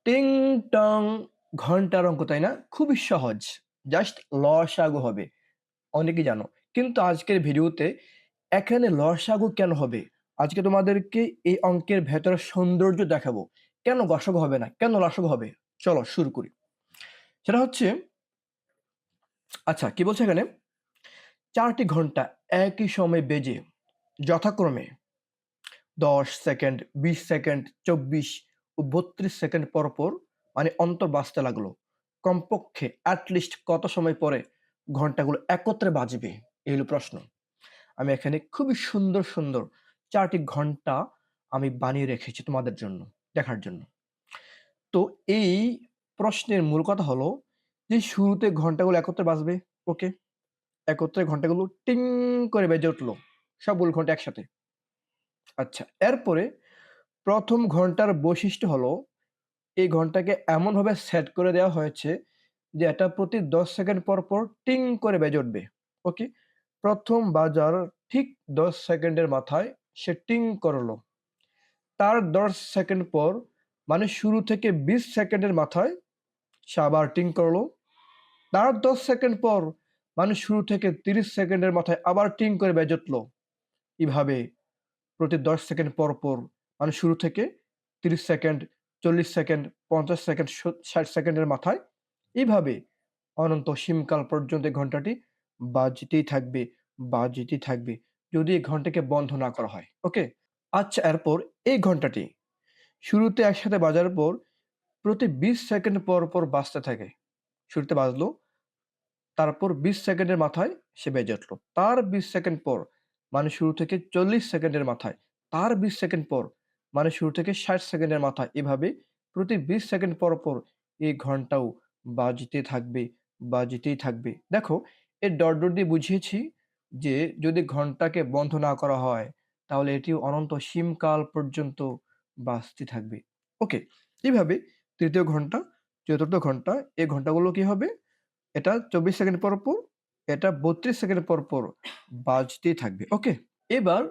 টিং টং ঘন্টার অঙ্ক, তাই না? খুবই সহজ। জাস্ট লসাগু হবে। অনেকেই জানো। কিন্তু আজকের ভিডিওতে এখানে লসাগু কেন হবে? আজকে তোমাদেরকে এই অঙ্কের ভেতরের সৌন্দর্য দেখাবো। কেন গসাগু হবে না? কেন লসাগু হবে? চলো শুরু করি। সেটা হচ্ছে, আচ্ছা কি বলছে এখানে? ৪টি ঘন্টা একই সময়ে বেজে যথাক্রমে ১০ সেকেন্ড, ২০ সেকেন্ড, ২৪ ও ৩২ সেকেন্ড পর পর মানে অন্তর বাজতে লাগলো। কমপক্ষে লিস্ট কত সময় পরে ঘন্টাগুলো একত্রে বাজবে? এই হলো প্রশ্ন। আমি এখানে খুবই সুন্দর সুন্দর ৪টি ঘন্টা আমি বানিয়ে রেখেছি তোমাদের জন্য, দেখার জন্য। তো এই প্রশ্নের মূল কথা হলো যে শুরুতে ঘন্টাগুলো একত্রে বাজবে। ওকে, একত্রে ঘন্টাগুলো টিং করে বেজে উঠলো, সবগুলো ঘন্টা একসাথে। আচ্ছা, এরপরে প্রথম ঘন্টার বৈশিষ্ট্য হলো এই ঘন্টাকে এমনভাবে সেট করে দেওয়া হয়েছে যে এটা প্রতি ১০ সেকেন্ড পর পর টিং করে বেজে উঠবে। ওকে, প্রথম বাজার ঠিক ১০ সেকেন্ডের মাথায় সে টিং করলো। তার ১০ সেকেন্ড পর মানে শুরু থেকে ২০ সেকেন্ডের মাথায় সে আবার টিং করলো। তার ১০ সেকেন্ড পর মানে শুরু থেকে ৩০ সেকেন্ডের মাথায় আবার টিং করে বেজে উঠলো। এভাবে প্রতি ১০ সেকেন্ড পর পর মানে শুরু থেকে ৩০ সেকেন্ড, ৪০ সেকেন্ড, ৫০ সেকেন্ড, ৬০ সেকেন্ডের মাথায় এইভাবে অনন্ত সীমকাল পর্যন্ত এই ঘন্টাটি বাজতেই থাকবে, বাজতেই থাকবে। যদি এই ঘন্টাকে বন্ধ না করা হয়। ওকে? আচ্ছা, এরপর এই ঘন্টাটি শুরুতে একসাথে বাজার পর প্রতি ২০ সেকেন্ড পর পর বাজতে থাকে। শুরুতে বাজলো, তারপর ২০ সেকেন্ডের মাথায় সে বেজে উঠলো। তার ২০ সেকেন্ড পর মানে শুরু থেকে ৪০ সেকেন্ডের মাথায়, তার ২০ সেকেন্ড পর মানে শুরু থেকে ৬০ সেকেন্ডের মাথায়, এভাবে প্রতি ২০ সেকেন্ড পর পর এই ঘন্টাও বাজতে থাকবে, বাজতেই থাকবে। দেখো, এই ডট, ডট দিয়ে বুঝিয়েছি যে যদি ঘন্টাকে বন্ধ না করা হয় তাহলে এটি অনন্ত সীমকাল পর্যন্ত বাজতে থাকবে। ওকে, এভাবে ৩য় ঘন্টা, ৪র্থ ঘন্টা, এই ঘন্টাগুলো কি হবে? এটা ২৪ সেকেন্ড পর পর, এটা ৩২ সেকেন্ড পর পর বাজতেই থাকবে। ওকে? এবার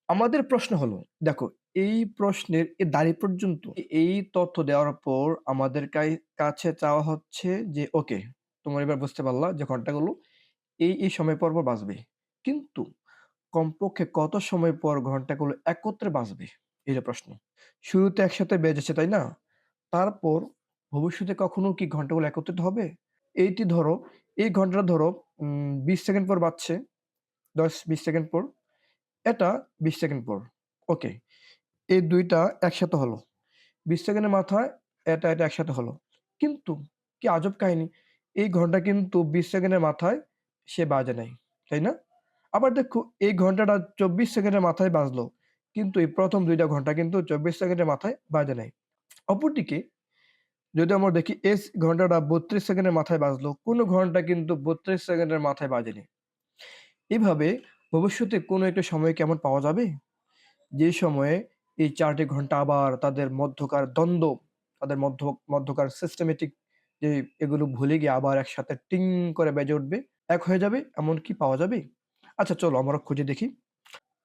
আমাদের প্রশ্ন হলো, দেখো এই প্রশ্নের এ দাঁড়ি পর্যন্ত এই তথ্য দেওয়ার পর আমাদের কাছে চাওয়া হচ্ছে যে ওকে, তোমরা এবার বুঝতে পারলা যে ঘন্টাগুলো এই সময় পর পর বাজবে। কিন্তু কমপক্ষে কত সময় পর ঘন্টাগুলো একত্রে বাজবে? এই যে প্রশ্ন। শুরুতে একসাথে বেজেছে, তাই না? তারপর ভবিষ্যতে কখনো কি ঘন্টাগুলো একত্রিত হবে? এইটি ধরো, এই ঘন্টাটা ধরো ২০ সেকেন্ড পর বাজছে, ১০-২০ সেকেন্ড পর। এটা ২০ সেকেন্ড পর। ওকে। এই ২ টা একসাথে হলো। ২০ সেকেন্ডের মাথায় এটা একসাথে হলো। কিন্তু কি আজব কাহিনী! এই ঘন্টা কিন্তু ২০ সেকেন্ডের মাথায় সে বাজে নাই। তাই না? আবার দেখো, এই ঘন্টাটা ২৪ সেকেন্ডের মাথায় বাজলো। কিন্তু এই প্রথম ২ টা ঘন্টা কিন্তু ২৪ সেকেন্ডের মাথায় বাজে নাই। অপরদিকে যদি আমরা দেখি ঘন্টাটা ৩২ সেকেন্ডের মাথায় বাজলো। কোন ঘন্টা কিন্তু ৩২ সেকেন্ডের মাথায় বাজেনি। এভাবে ভবিষ্যতে কোনো একটা সময় কি এমন পাওয়া যাবে? যে সময়ে এই ৪ টি ঘন্টা আবার তাদের মধ্যকার দ্বন্দ্ব, তাদের মধ্যকার সিস্টেমেটিক যে এগুলো ভুলে গিয়ে আবার একসাথে টিং করে বেজে উঠবে, এক হয়ে যাবে, এমন কি পাওয়া যাবে? আচ্ছা চলো আমরা খুঁজে দেখি।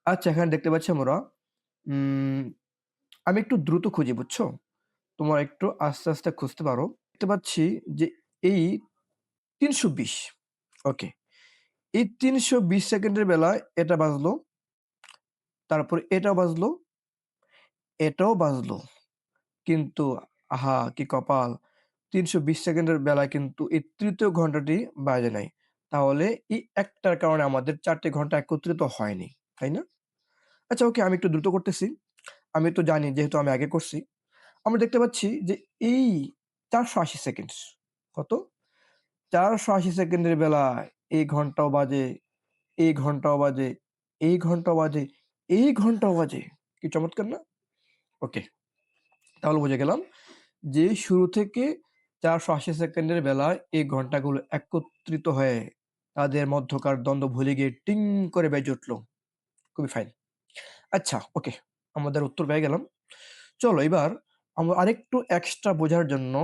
আচ্ছা, এখানে দেখতে পাচ্ছি আমরা, উম আমি একটু দ্রুত খুঁজি, বুঝছো? তোমরা একটু আস্তে, আস্তে খুঁজতে পারো। দেখতে পাচ্ছি যে এই ৩২০, ওকে। এই ৩২০ সেকেন্ডের বেলায় এটা বাজলো, তারপর এটাও বাজলো, এটাও বাজলো। কিন্তু আহা! কি কপাল! ৩২০ সেকেন্ডের বেলায় কিন্তু এই ৩য় ঘন্টাটি বাজে নাই। তাহলে এই একটার কারণে আমাদের ৪ টি ঘন্টা একত্রিত হয়নি। তাই না? আচ্ছা ওকে, আমি একটু দ্রুত করতেছি। আমি তো জানি যেহেতু আমি আগে করছি। আমরা দেখতে পাচ্ছি যে এই ৪৮০ সেকেন্ড। কত? ৪৮০ সেকেন্ডের বেলায় এই ঘন্টাও বাজে, এই ঘন্টাও বাজে, এই ঘন্টাও বাজে, এই ঘন্টাও বাজে। কি চমৎকার না? ওকে। তাহলে বুঝে গেলাম যে শুরু থেকে ৪৮০ সেকেন্ডের বেলায় এই ঘন্টাগুলো একত্রিত হয়ে তাদের মধ্যকার দ্বন্দ্ব ভুলে গিয়ে টিং করে বেজে উঠল। খুবই ফাইন। আচ্ছা ওকে, আমাদের উত্তর পেয়ে গেলাম। চলো এবার আমরা আরেকটু এক্সট্রা বোঝার জন্য,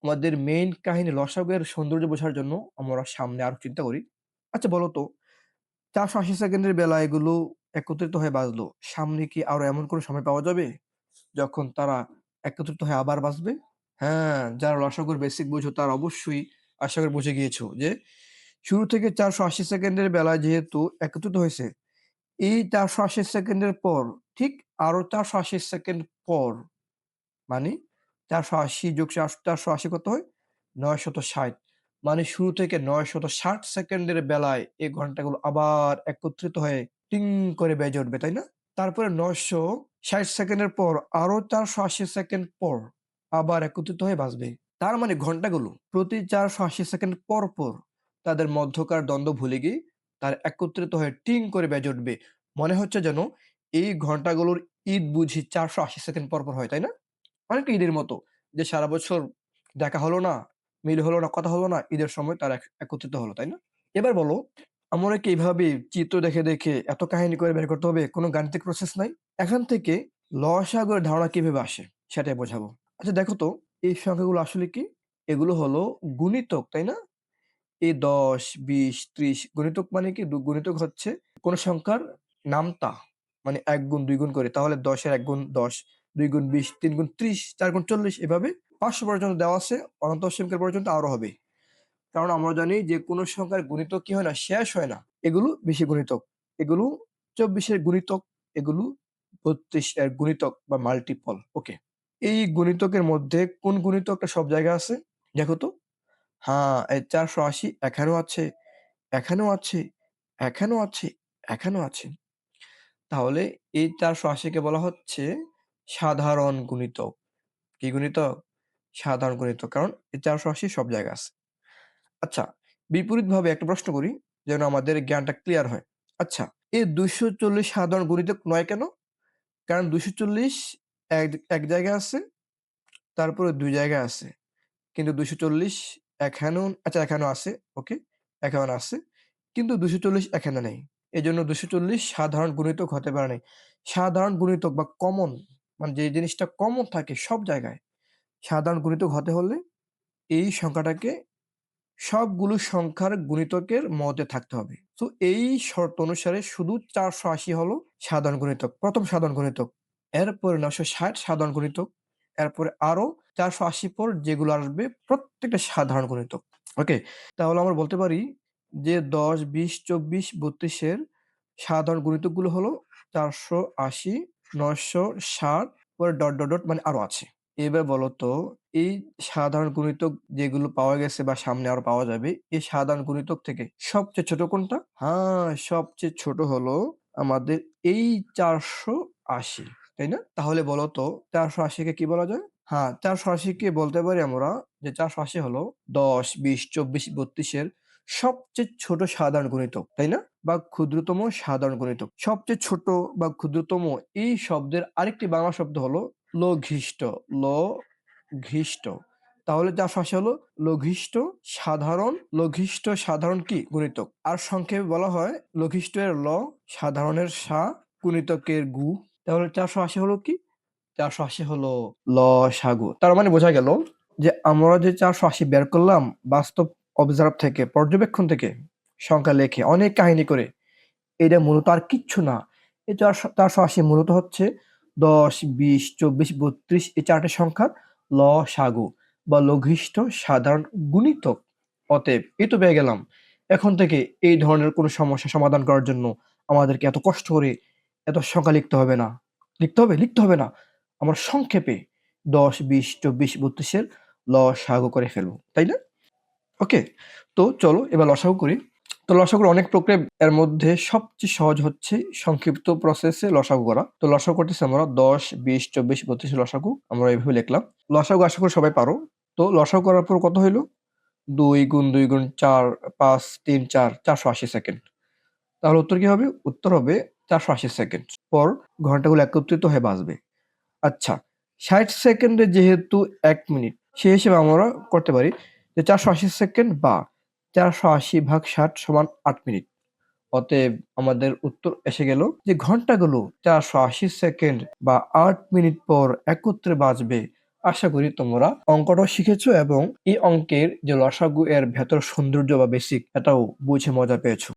আমাদের মেইন কাহিনী লসাগু এর সৌন্দর্য বোঝার জন্য আমরা সামনে আরো চিন্তা করি। আচ্ছা বলো তো, ৪৮০ সেকেন্ডের বেলা এগুলো একত্রিত হয়ে বাজলো। সামনে কি আরো এমন কোনো সময় পাওয়া যাবে যখন তারা একত্রিত হয়ে আবার বাজবে? হ্যাঁ, যারা লসাগুর বেসিক বুঝো তারা অবশ্যই আশা করি বুঝে গিয়েছো যে শুরু থেকে 480 সেকেন্ডের বেলায় যেহেতু একত্রিত হয়েছে, এই 480 সেকেন্ডের পর ঠিক আরো 480 সেকেন্ড পর মানে 480 যোগ 480 কত হয়? 960। মানে শুরু থেকে 960 সেকেন্ডের বেলায় এই ঘন্টাগুলো আবার একত্রিত হয়ে টিং করে বেজে উঠবে, তাই না? তারপরে 960 সেকেন্ডের পর আরো 480 সেকেন্ড পর আবার একত্রিত হয়ে বাজবে। তার মানে ঘন্টাগুলো প্রতি 480 সেকেন্ড পর পর তাদের মধ্যকার দ্বন্দ্ব ভুলে গিয়ে তার একত্রিত হয়ে টিং করে বেজে উঠবে। মনে হচ্ছে যেন এই ঘন্টাগুলোর ঈদ বুঝি 480 সেকেন্ড পর পর হয়, তাই না? অনেকটা ঈদের মতো যে সারা বছর দেখা হলো না, মিল হলো না, কথা হলো না, ঈদের সময় তারা একত্রিত হলো, তাই না? এবার বলো, আমরা কি এইভাবে চিত্র দেখে দেখে এত কাহিনী করে বের করতে হবে? কোনো গাণিতিক প্রসেস নাই? এখান থেকে লসাগু এর ধারণা কিভাবে আসে সেটাই বোঝাবো। আচ্ছা দেখো তো, এই সংখ্যাগুলো আসলে কি? এগুলো হলো গুণিতক, তাই না? এই ১০, ২০, ৩০ গুণিতক মানে কি? গুণিতক হচ্ছে কোন সংখ্যার নামতা। মানে ১ গুণ ২ গুণ করে। তাহলে ১০ এর ১ গুণ ১০, ২ গুণ ২০, ৩ গুণ ৩০, ৪ গুণ ৪০ এভাবে ৫০০ পর্যন্ত দেওয়া আছে। অনন্ত অসীমকাল পর্যন্ত আরো হবে। কারণ আমরা জানি যে কোন সংখ্যার গুণিতক কি হয় না? শেষ হয় না। এগুলো বেশি গুণিতক। এগুলো ২৪ এর গুণিতক, এগুলো ৩২ এর গুণিতক বা মাল্টিপল। ওকে। এই গুণিতকের মধ্যে কোন গুণিতকটা সব জায়গায় আছে? দেখো তো। হ্যাঁ, এই ৪৮০ এখানেও আছে, এখানেও আছে, এখানেও আছে, এখানেও আছে। তাহলে এই ৪৮০ কে বলা হচ্ছে সাধারণ গুণিতক। কি গুণিতক? সাধারণ গুণিতক। কারণ এই ৪৮০ সব জায়গায় আছে। আচ্ছা, বিপরীতভাবে একটা প্রশ্ন করি যেন আমাদের জ্ঞানটা ক্লিয়ার হয়। আচ্ছা, এই ২৪০ সাধারণ গুণিতক নয় কেন? কারণ ২৪০ এক এক জায়গায় আছে, তারপরে ২ জায়গায় আছে। কিন্তু ২৪০ এখানেও আচ্ছা এখানেও আছে। ওকে, এখানেও আছে। কিন্তু ২৪০ এখানে নেই। এজন্য ২৪০ সাধারণ গুণিতক হতে পারে নাই। সাধারণ গুণিতক বা কমন মানে যে জিনিসটা কমন থাকে সব জায়গায়, সাধারণ গুণিতক হতে হলে এই সংখ্যাটাকে সবগুলো সংখ্যার গুণিতকের মধ্যে থাকতে হবে। তো এই শর্ত অনুসারে শুধু ৪৮০ হলো সাধারণ গুণিতক। ১ম সাধারণ গুণিতক। এরপরে ৯৬০ সাধারণ গুণিতক। এরপরে আরো ৪৮০ পর যেগুলো আসবে প্রত্যেকটা সাধারণ গুণিতক। ওকে? তাহলে আমরা বলতে পারি যে ১০, ২০, ২৪, ৩২ এর সাধারণ গুণিতকগুলো হলো ৪৮০, ৯৬০ পরে ডট মানে আরো আছে। এবার বলো তো এই সাধারণ গুণিতক যেগুলো পাওয়া গেছে বা সামনে আরো পাওয়া যাবে, এই সাধারণ গুণিতক থেকে সবচেয়ে ছোট কোনটা? হ্যাঁ, সবচেয়ে ছোট হলো আমাদের এই ৪৮০, তাই না? তাহলে বলো তো ৪৮০ কে কি বলা যায়? হ্যাঁ, ৪৮০ কে বলতে পারি আমরা যে ৪৮০ হলো ১০, ২০, ২৪, ৩২ এর সবচেয়ে ছোট সাধারণ গুণিতক, তাই না? বা ক্ষুদ্রতম সাধারণ গুণিতক। সবচেয়ে ছোট বা ক্ষুদ্রতম এই শব্দের আরেকটি বাংলা শব্দ হলো লঘিষ্ঠ। লঘিষ্ঠ। তাহলে ৪৮০ হলো লঘিষ্ঠ সাধারণ কি? গুণিতক। আর সংক্ষেপে বলা হয় লঘিষ্ঠের ল, সাধারণের সা, গুণিতকের গু। তাহলে ৪৮০ হলো কি? ৪৮০ হলো লসাগু। তার মানে বোঝা গেল যে আমরা যে ৪৮০ বের করলাম বাস্তব অবজার্ভ থেকে, পর্যবেক্ষণ থেকে, সংখ্যা লেখে, অনেক কাহিনী করে, এটা মূলত আর কিচ্ছু না। এই ৪৮০ মূলত হচ্ছে ১০, ২০, ২৪, ৩২ এই ৪ টা সংখ্যার লসাগু বা লঘিষ্ঠ সাধারণ গুণিতক। অতএব এই তো পেয়ে গেলাম। এখন থেকে এই ধরনের কোনো সমস্যা সমাধান করার জন্য আমাদেরকে এত কষ্ট করে এত সংখ্যা লিখতে হবে না। লিখতে হবে? লিখতে হবে না। আমরা সংক্ষেপে ১০, ২০, ২৪, ৩২ এর লসাগু করে ফেলব। তাই না? ওকে? তো চলো এবার লসাগু করি। তো লসাগুর অনেক প্রক্রিয়া, এর মধ্যে সবচেয়ে সহজ হচ্ছে সংক্ষিপ্ত প্রসেসে লসাগু করা। তো লসাগু করতেছি আমরা ১০, ২০, ২৪, ৩২ লসাগু আমরা এভাবে লিখলাম। লসাগু আশা করি সবাই পারো। তো লসাগু করার পর কত হইল? ২ গুণ ২ গুণ ৪, ৫, ৩, ৪, ৪৮০ সেকেন্ড। তাহলে উত্তর কি হবে? উত্তর হবে ৪৮০ সেকেন্ড। পর ঘন্টাগুলো একত্রিত হয়ে বাজবে। আচ্ছা, ৬০ সেকেন্ডে যেহেতু ১ মিনিট, সেই হিসেবে আমরা করতে পারি যে ৪৮০ সেকেন্ড বা ৪৮০/৬০ সমান ৮ মিনিট। অতএব আমাদের উত্তর এসে গেল যে ঘন্টাগুলো ৪৮০ সেকেন্ড বা ৮ মিনিট পর একত্রে বাজবে। আশা করি তোমরা অঙ্কটাও শিখেছো এবং এই অঙ্কের যে লসাগু এর ভেতর সৌন্দর্য বা বেসিক এটাও বুঝে মজা পেয়েছো।